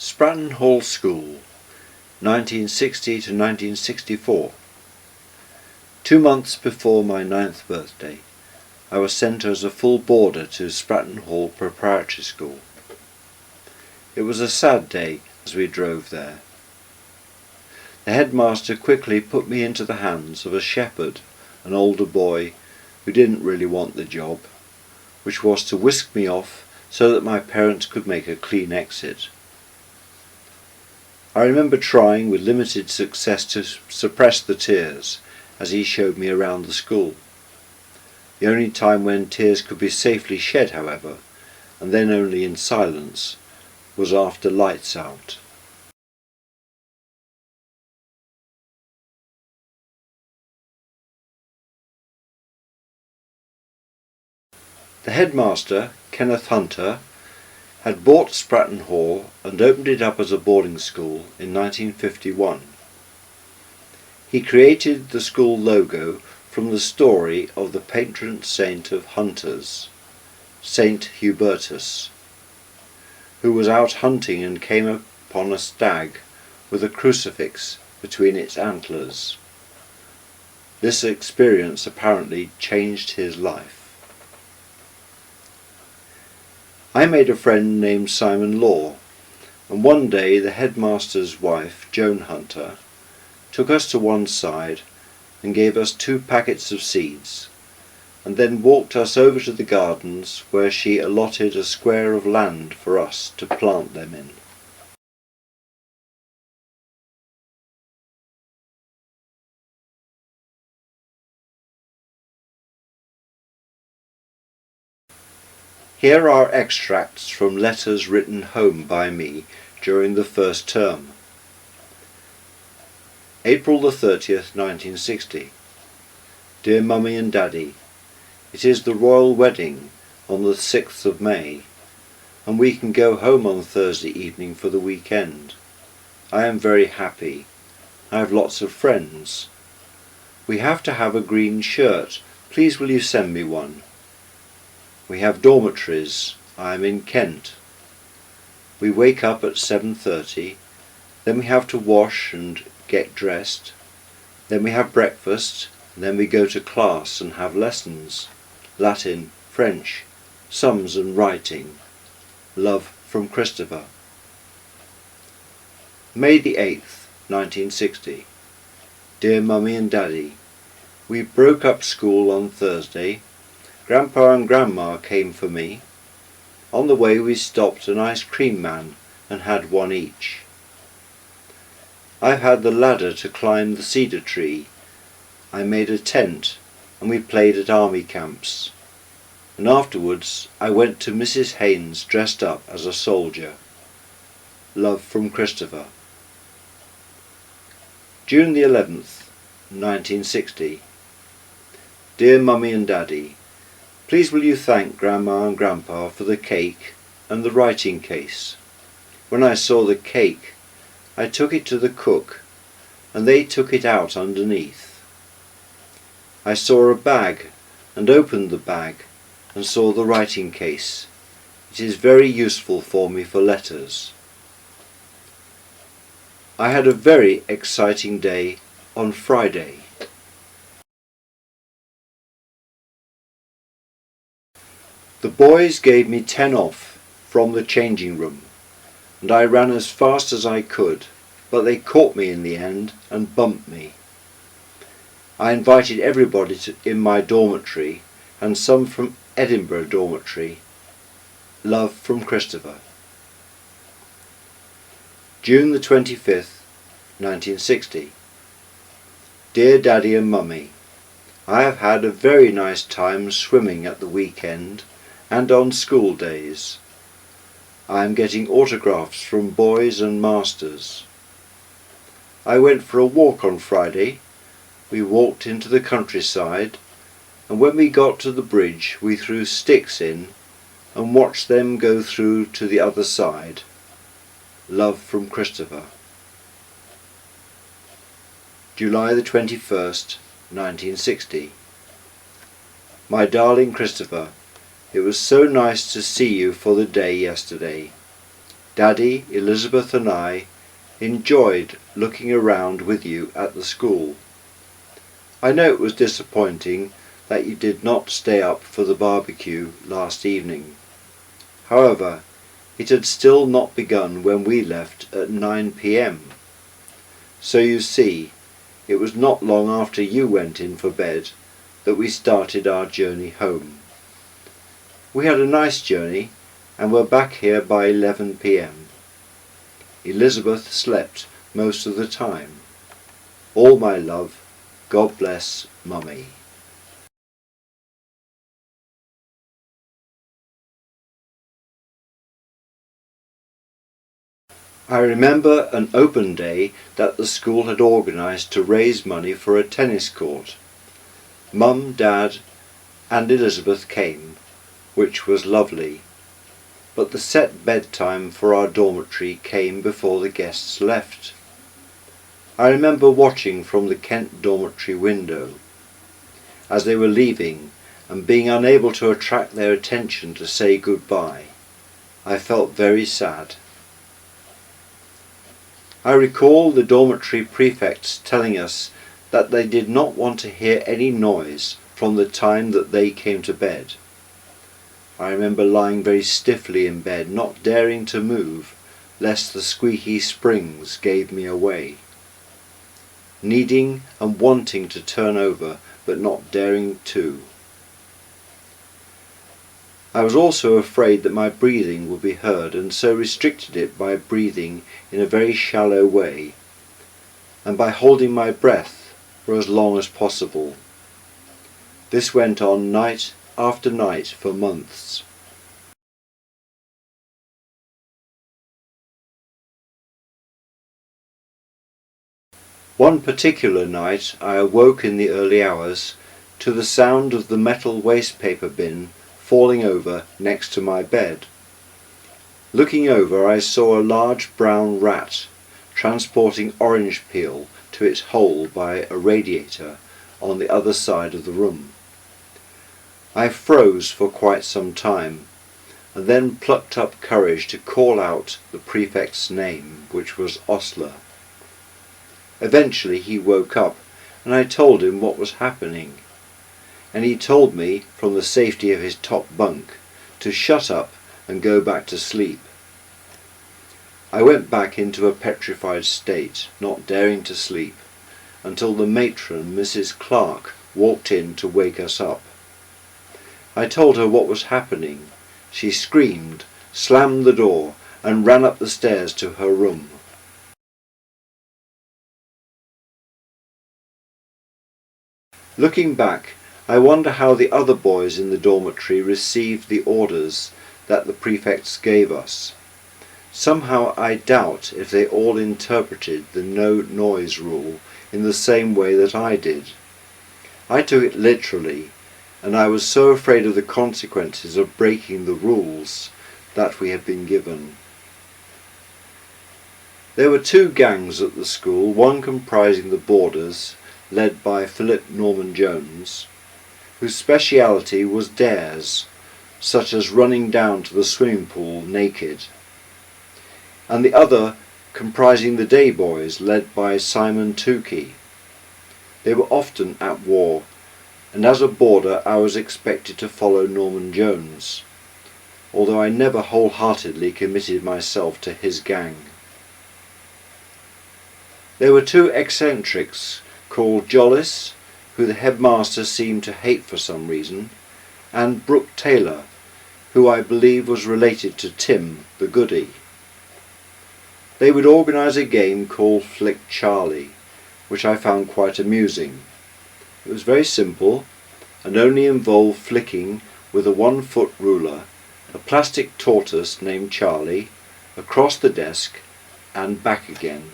Spratton Hall School, 1960 to 1964. 2 months before my 9th birthday, I was sent as a full boarder to Spratton Hall Preparatory School. It was a sad day as we drove there. The headmaster quickly put me into the hands of a shepherd, an older boy who didn't really want the job, which was to whisk me off so that my parents could make a clean exit. I remember trying with limited success to suppress the tears as he showed me around the school. The only time when tears could be safely shed, however, and then only in silence, was after lights out. The headmaster, Kenneth Hunter, had bought Spratton Hall and opened it up as a boarding school in 1951. He created the school logo from the story of the patron saint of hunters, Saint Hubertus, who was out hunting and came upon a stag with a crucifix between its antlers. This experience apparently changed his life. I made a friend named Simon Law, and one day the headmaster's wife, Joan Hunter, took us to one side and gave us 2 packets of seeds, and then walked us over to the gardens where she allotted a square of land for us to plant them in. Here are extracts from letters written home by me during the first term. April the 30th, 1960. Dear Mummy and Daddy, it is the royal wedding on the 6th of May, and we can go home on Thursday evening for the weekend. I am very happy. I have lots of friends. We have to have a green shirt. Please will you send me one? We have dormitories. I am in Kent. We wake up at 7:30, then we have to wash and get dressed, then we have breakfast, and then we go to class and have lessons, Latin, French, sums and writing. Love from Christopher. May the 8th, 1960. Dear Mummy and Daddy, we broke up school on Thursday. Grandpa and Grandma came for me. On the way we stopped an ice cream man and had one each. I've had the ladder to climb the cedar tree. I made a tent and we played at army camps. And afterwards I went to Mrs. Haynes dressed up as a soldier. Love from Christopher. June the 11th, 1960. Dear Mummy and Daddy, please will you thank Grandma and Grandpa for the cake and the writing case. When I saw the cake, I took it to the cook, and they took it out underneath. I saw a bag and opened the bag and saw the writing case. It is very useful for me for letters. I had a very exciting day on Friday. The boys gave me 10 off from the changing room, and I ran as fast as I could, but they caught me in the end and bumped me. I invited everybody in my dormitory and some from Edinburgh dormitory. Love from Christopher. June the 25th, 1960. Dear Daddy and Mummy, I have had a very nice time swimming at the weekend and on school days. I am getting autographs from boys and masters. I went for a walk on Friday. We walked into the countryside, and when we got to the bridge we threw sticks in and watched them go through to the other side. Love from Christopher. July the 21st, 1960. My darling Christopher, it was so nice to see you for the day yesterday. Daddy, Elizabeth and I enjoyed looking around with you at the school. I know it was disappointing that you did not stay up for the barbecue last evening. However, it had still not begun when we left at 9 p.m. So you see, it was not long after you went in for bed that we started our journey home. We had a nice journey and were back here by 11 p.m. Elizabeth slept most of the time. All my love. God bless, Mummy. I remember an open day that the school had organised to raise money for a tennis court. Mum, Dad and Elizabeth came, which was lovely. But the set bedtime for our dormitory came before the guests left. I remember watching from the Kent dormitory window as they were leaving and being unable to attract their attention to say goodbye. I felt very sad. I recall the dormitory prefects telling us that they did not want to hear any noise from the time that they came to bed. I remember lying very stiffly in bed, not daring to move, lest the squeaky springs gave me away. Needing and wanting to turn over, but not daring to. I was also afraid that my breathing would be heard, and so restricted it by breathing in a very shallow way, and by holding my breath for as long as possible. This went on night after night for months. One particular night I awoke in the early hours to the sound of the metal waste paper bin falling over next to my bed. Looking over, I saw a large brown rat transporting orange peel to its hole by a radiator on the other side of the room. I froze for quite some time, and then plucked up courage to call out the prefect's name, which was Osler. Eventually he woke up, and I told him what was happening, and he told me, from the safety of his top bunk, to shut up and go back to sleep. I went back into a petrified state, not daring to sleep, until the matron, Mrs. Clark, walked in to wake us up. I told her what was happening. She screamed, slammed the door, and ran up the stairs to her room. Looking back, I wonder how the other boys in the dormitory received the orders that the prefects gave us. Somehow I doubt if they all interpreted the no noise rule in the same way that I did. I took it literally, and I was so afraid of the consequences of breaking the rules that we had been given. There were two gangs at the school, one comprising the boarders, led by Philip Norman Jones, whose speciality was dares, such as running down to the swimming pool naked, and the other comprising the day boys, led by Simon Tukey. They were often at war, and as a boarder I was expected to follow Norman Jones, although I never wholeheartedly committed myself to his gang. There were two eccentrics called Jollis, who the headmaster seemed to hate for some reason, and Brooke Taylor, who I believe was related to Tim the Goody. They would organise a game called Flick Charlie, which I found quite amusing. It was very simple and only involved flicking with a 1-foot ruler a plastic tortoise named Charlie across the desk and back again.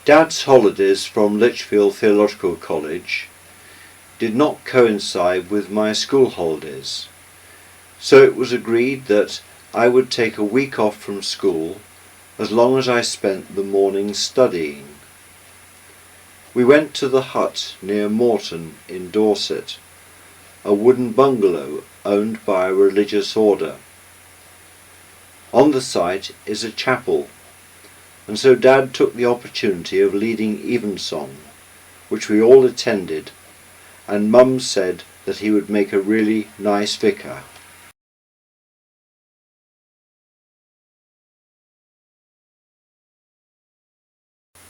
Dad's holidays from Lichfield Theological College did not coincide with my school holidays, so it was agreed that I would take a week off from school as long as I spent the morning studying. We went to the hut near Morton in Dorset, a wooden bungalow owned by a religious order. On the site is a chapel, and so Dad took the opportunity of leading evensong, which we all attended, and Mum said that he would make a really nice vicar.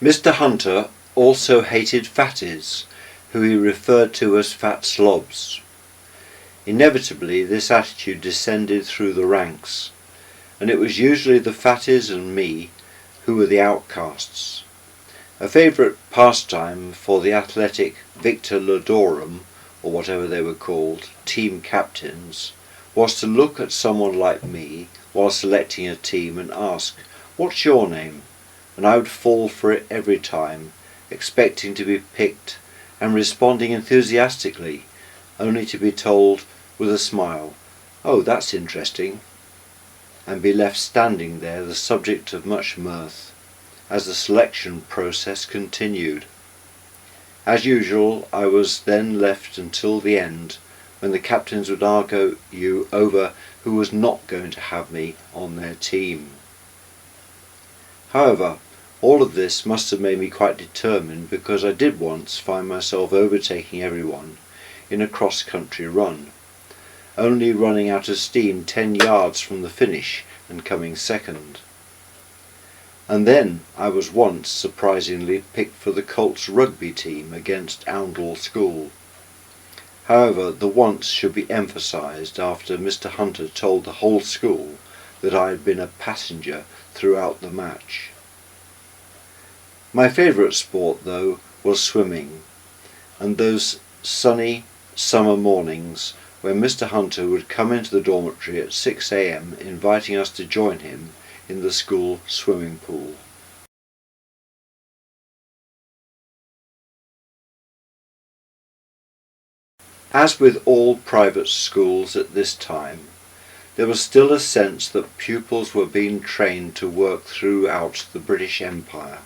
Mr. Hunter also hated fatties, who he referred to as fat slobs. Inevitably this attitude descended through the ranks, and it was usually the fatties and me who were the outcasts. A favourite pastime for the athletic Victor Ladorum, or whatever they were called, team captains, was to look at someone like me while selecting a team and ask, "What's your name?" And I would fall for it every time, expecting to be picked and responding enthusiastically, only to be told with a smile, "Oh, that's interesting," and be left standing there the subject of much mirth as the selection process continued. As usual, I was then left until the end, when the captains would argue over who was not going to have me on their team. However, all of this must have made me quite determined, because I did once find myself overtaking everyone in a cross-country run, only running out of steam 10 yards from the finish and coming second. And then I was once surprisingly picked for the Colts rugby team against Oundle School. However, the once should be emphasised after Mr. Hunter told the whole school that I had been a passenger throughout the match. My favourite sport, though, was swimming, and those sunny summer mornings when Mr. Hunter would come into the dormitory at 6 a.m. inviting us to join him in the school swimming pool. As with all private schools at this time, there was still a sense that pupils were being trained to work throughout the British Empire,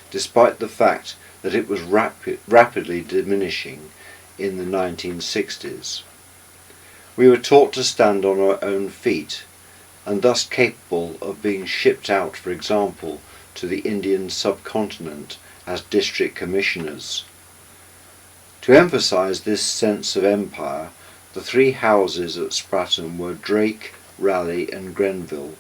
despite the fact that it was rapidly diminishing in the 1960s. We were taught to stand on our own feet, and thus capable of being shipped out, for example, to the Indian subcontinent as district commissioners. To emphasise this sense of empire, the 3 houses at Spratham were Drake, Raleigh and Grenville,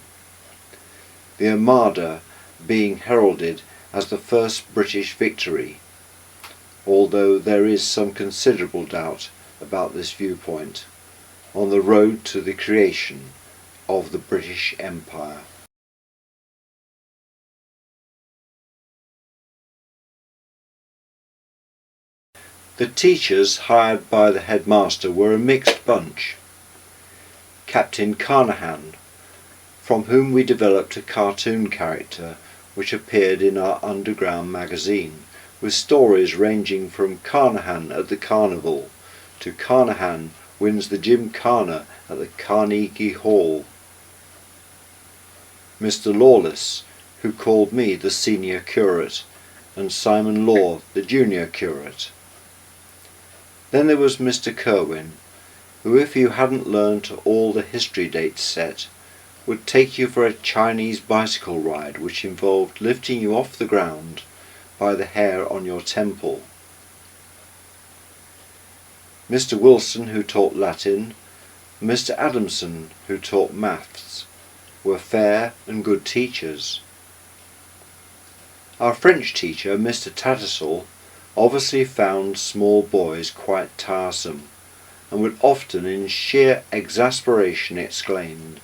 the Armada being heralded as the first British victory, although there is some considerable doubt about this viewpoint, on the road to the creation of the British Empire. The teachers hired by the headmaster were a mixed bunch. Captain Carnahan, from whom we developed a cartoon character which appeared in our underground magazine, with stories ranging from Carnahan at the Carnival to Carnahan wins the Gymkhana at the Carnegie Hall. Mr. Lawless, who called me the senior curate, and Simon Law the junior curate. Then there was Mr. Kerwin, who, if you hadn't learnt all the history dates set, would take you for a Chinese bicycle ride which involved lifting you off the ground by the hair on your temple. Mr. Wilson, who taught Latin, and Mr. Adamson, who taught maths, were fair and good teachers. Our French teacher, Mr. Tattersall, obviously found small boys quite tiresome, and would often in sheer exasperation exclaim,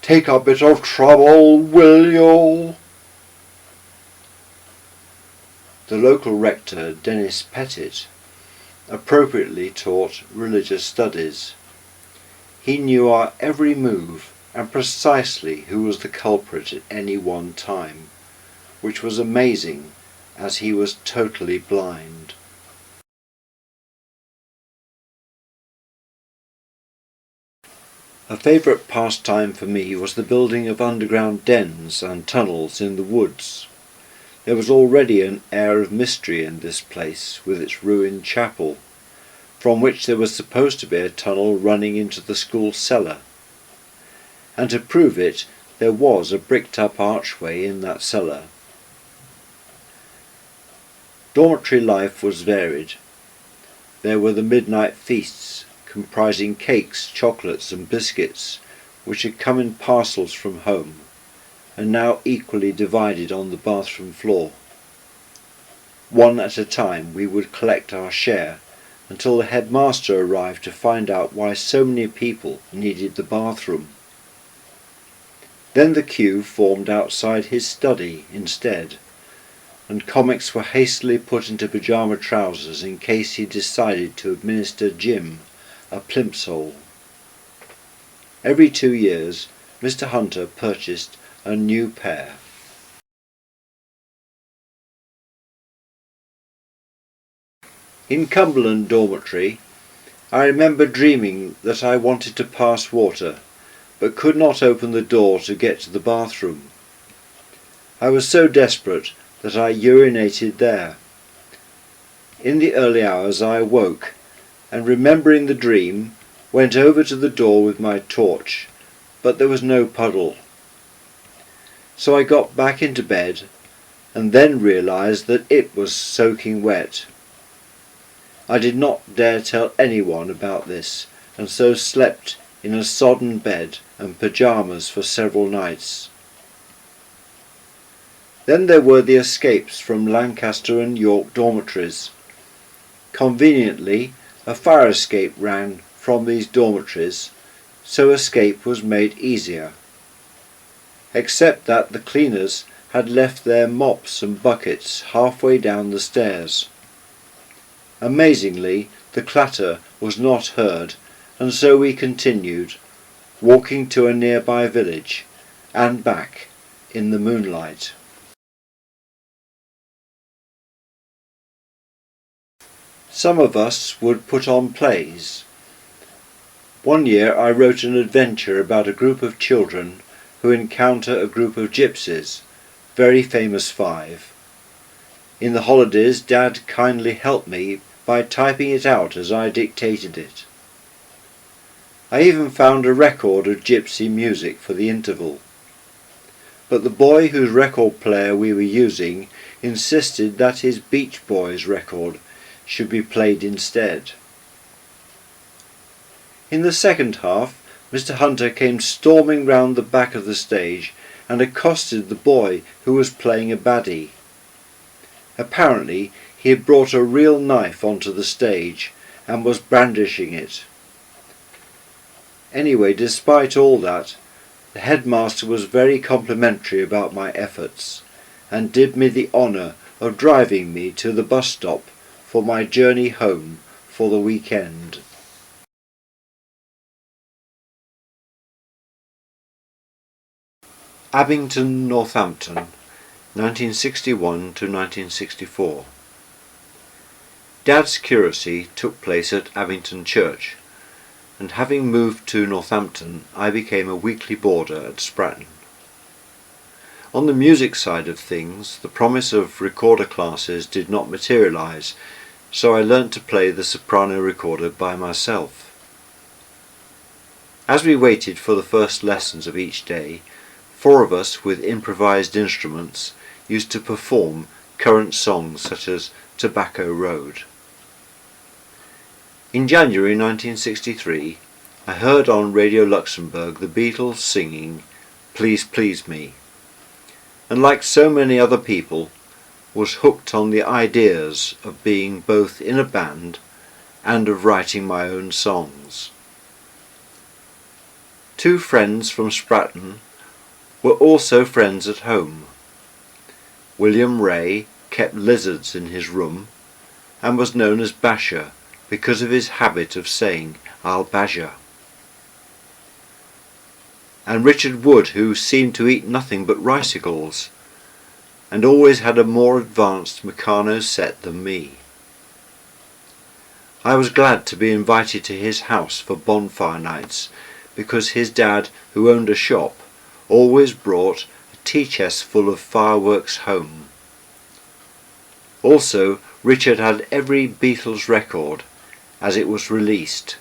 "Take a bit of trouble, will you?" The local rector, Dennis Pettit, appropriately taught religious studies. He knew our every move and precisely who was the culprit at any one time, which was amazing as he was totally blind. A favourite pastime for me was the building of underground dens and tunnels in the woods. There was already an air of mystery in this place with its ruined chapel, from which there was supposed to be a tunnel running into the school cellar. And to prove it, there was a bricked-up archway in that cellar. Dormitory life was varied. There were the midnight feasts, comprising cakes, chocolates and biscuits, which had come in parcels from home, and now equally divided on the bathroom floor. One at a time we would collect our share, until the headmaster arrived to find out why so many people needed the bathroom. Then the queue formed outside his study instead, and comics were hastily put into pyjama trousers in case he decided to administer Jim a plimsoll. Every 2 years Mr. Hunter purchased a new pair. In Cumberland Dormitory, I remember dreaming that I wanted to pass water, but could not open the door to get to the bathroom. I was so desperate that I urinated there. In the early hours I awoke, and remembering the dream, went over to the door with my torch, but there was no puddle. So I got back into bed, and then realised that it was soaking wet. I did not dare tell anyone about this, and so slept in a sodden bed and pyjamas for several nights. Then there were the escapes from Lancaster and York dormitories. Conveniently, a fire escape ran from these dormitories, so escape was made easier. Except that the cleaners had left their mops and buckets halfway down the stairs. Amazingly, the clatter was not heard, and so we continued, walking to a nearby village, and back in the moonlight. Some of us would put on plays. One year I wrote an adventure about a group of children who encounter a group of gypsies, very famous 5. In the holidays Dad kindly helped me by typing it out as I dictated it. I even found a record of gypsy music for the interval. But the boy whose record player we were using insisted that his Beach Boys record should be played instead. In the second half, Mr. Hunter came storming round the back of the stage and accosted the boy who was playing a baddie. Apparently he had brought a real knife onto the stage and was brandishing it. Anyway, despite all that, the headmaster was very complimentary about my efforts and did me the honour of driving me to the bus stop for my journey home for the weekend. Abington, Northampton, 1961 to 1964. Dad's curacy took place at Abington Church, and having moved to Northampton I became a weekly boarder at Spratton. On the music side of things, the promise of recorder classes did not materialise, so I learnt to play the soprano recorder by myself. As we waited for the first lessons of each day, 4 of us with improvised instruments used to perform current songs such as Tobacco Road. In January 1963, I heard on Radio Luxembourg the Beatles singing Please Please Me, and like so many other people, was hooked on the ideas of being both in a band and of writing my own songs. 2 friends from Spratton were also friends at home. William Ray kept lizards in his room and was known as Basher because of his habit of saying I'll basher. And Richard Wood, who seemed to eat nothing but ricicles and always had a more advanced Meccano set than me. I was glad to be invited to his house for bonfire nights because his dad, who owned a shop, always brought a tea chest full of fireworks home. Also, Richard had every Beatles record as it was released.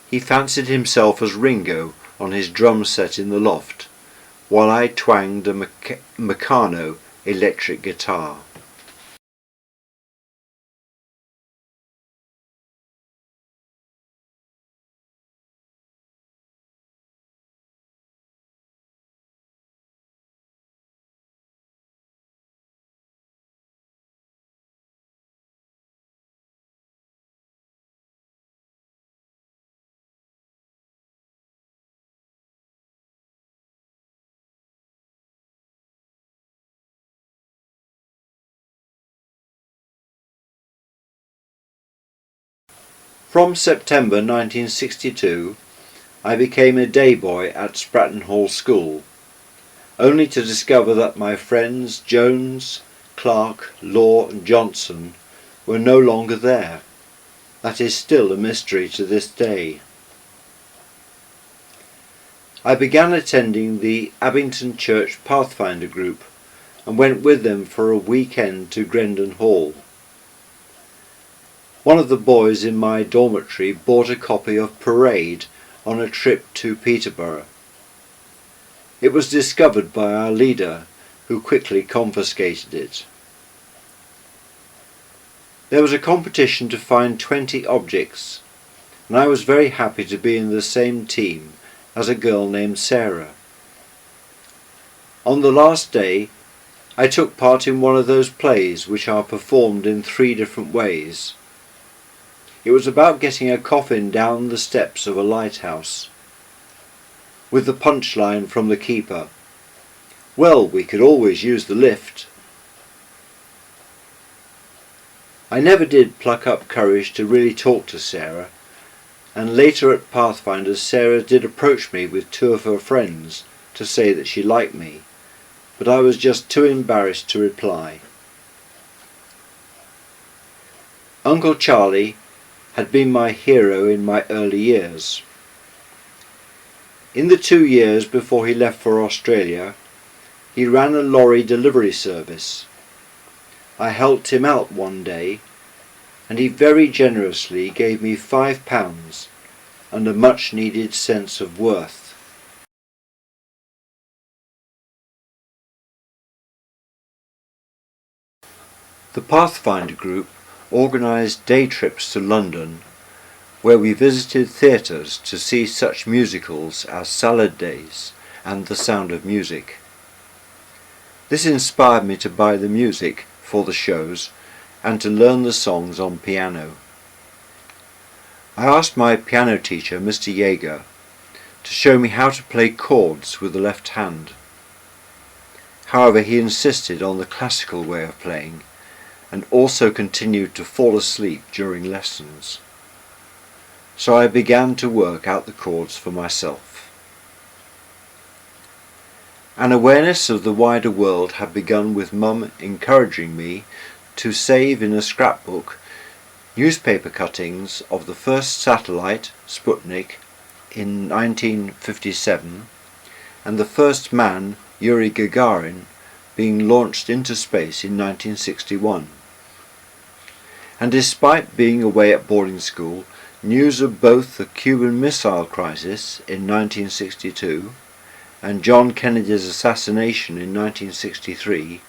He fancied himself as Ringo on his drum set in the loft, while I twanged a Meccano electric guitar. From September 1962, I became a day boy at Spratton Hall School, only to discover that my friends Jones, Clark, Law and Johnson were no longer there. That is still a mystery to this day. I began attending the Abington Church Pathfinder group and went with them for a weekend to Grendon Hall. One of the boys in my dormitory bought a copy of Parade on a trip to Peterborough. It was discovered by our leader, who quickly confiscated it. There was a competition to find 20 objects, and I was very happy to be in the same team as a girl named Sarah. On the last day, I took part in one of those plays which are performed in 3 different ways. It was about getting a coffin down the steps of a lighthouse, with the punchline from the keeper, "Well, we could always use the lift." I never did pluck up courage to really talk to Sarah, and later at Pathfinders Sarah did approach me with 2 of her friends to say that she liked me, but I was just too embarrassed to reply. Uncle Charlie had been my hero in my early years. In the 2 years before he left for Australia, he ran a lorry delivery service. I helped him out one day, and he very generously gave me £5 and a much needed sense of worth. The Pathfinder group organised day trips to London, where we visited theatres to see such musicals as Salad Days and The Sound of Music. This inspired me to buy the music for the shows and to learn the songs on piano. I asked my piano teacher, Mr. Jaeger, to show me how to play chords with the left hand. However, he insisted on the classical way of playing, and also continued to fall asleep during lessons. So I began to work out the chords for myself. An awareness of the wider world had begun with Mum encouraging me to save in a scrapbook newspaper cuttings of the first satellite, Sputnik, in 1957, and the first man, Yuri Gagarin, being launched into space in 1961. And despite being away at boarding school, news of both the Cuban Missile Crisis in 1962 and John Kennedy's assassination in 1963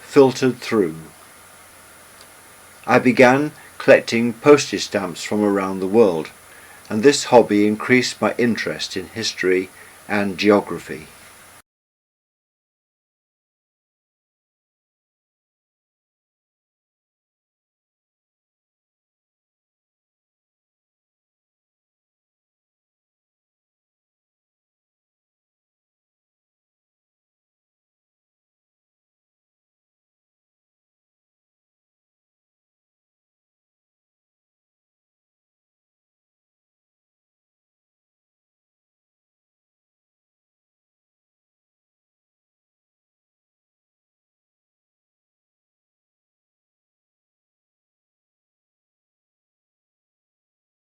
filtered through. I began collecting postage stamps from around the world, and this hobby increased my interest in history and geography.